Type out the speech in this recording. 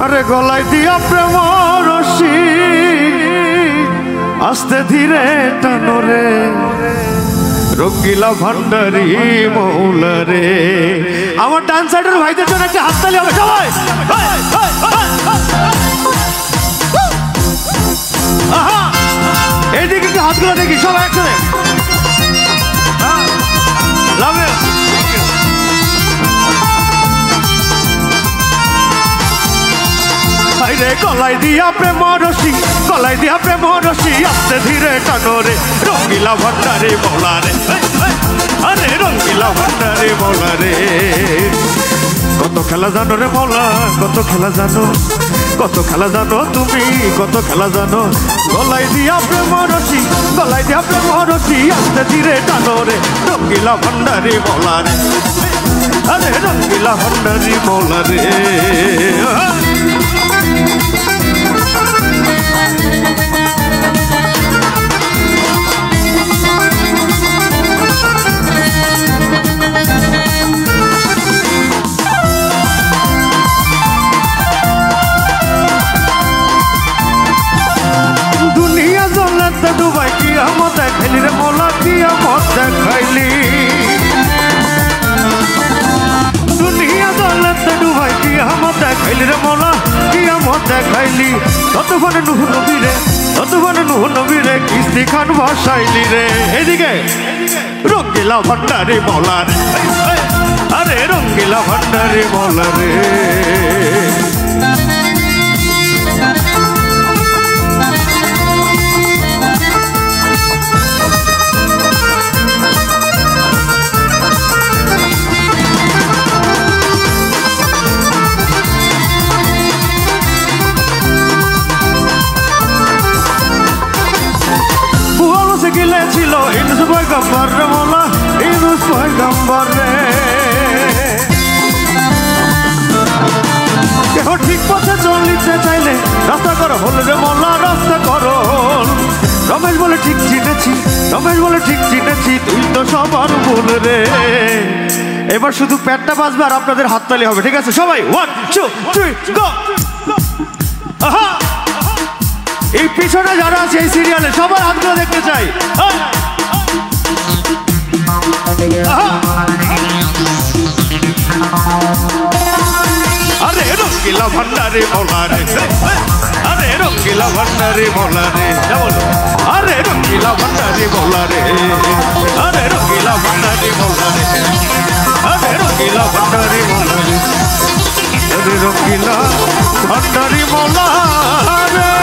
আরে গলায় দিয়া প্রেম রশি আস্তে ধীরে টানরে রঙ্গিলা ভান্ডারি মৌলা রে। আমার ডান সাইডের ভাইদের জন্য একটা হাততালি হবে সবাই। এইদিকে একটু হাতগুলো দেখি সবাই একসাথে। রে গলায় দিয়া প্রেম রশি, গলায় দিয়া প্রেম রশি আস্তে ধীরে টানরে রঙ্গিলা ভান্ডারি মৌলা রে। আরে রঙ্গিলা ভান্ডারি মৌলা রে। কত খেলা জানো রে মৌলা, কত খেলা জানো, কত খেলা জানো তুমি, কত খেলা জানো। গলায় দিয়া প্রেম রশি, গলায় দিয়া প্রেম রশি আস্তে ধীরে টানরে রঙ্গিলা ভান্ডারি মৌলা রে। আরে রঙ্গিলা ভান্ডারি মৌলা রে। দুনিয়া জলেতে ডুবাই কিয়ামত দেখাইলি রে মৌলা, কিয়ামত দেখাইলি। দুনিয়া জলেতে ডুবাই কিয়ামত দেখাইলি রে মৌলা, কিয়ামত দেখাইলি। ততক্ষণে নুহ নবী রে, ততক্ষণে নুহ নবী রে কিস্তি খান ভাসাইলি রে। এদিকে রঙ্গিলা ভান্ডারি মৌলা রে। আরে রঙ্গিলা ভান্ডারি মৌলা রে। ছিল ইনুস পয়গম্বর রে মৌলা, ইনুস পয়গম্বর রে। কেহ ঠিক পথে চলিতে চাইলে রাস্তা কর হল রে মৌলা, রাস্তা কর হল। রমেশ বলে ঠিক চিনেছি, রমেশ বলে ঠিক চিনেছি, তুই তো সবার ভুল রে। এবার শুধু পেটটা বাজবে আর আপনাদের হাততালি হবে, ঠিক আছে সবাই? 1 2 3 গো। এই পিছনে যারা আছে এই সিরিয়ালে সবার হাতগুলো দেখতে চাই। আরে রঙ্গিলা ভান্ডারি মৌলা রে। আরে রঙ্গিলা ভান্ডারি মৌলা রে। আরে রঙ্গিলা ভান্ডারি মৌলা রে। আরে রঙ্গিলা ভান্ডারি মৌলা রে। আরে রঙ্গিলা ভান্ডারি মৌলা রে। আরে রঙ্গিলা ভান্ডারি মৌলা রে।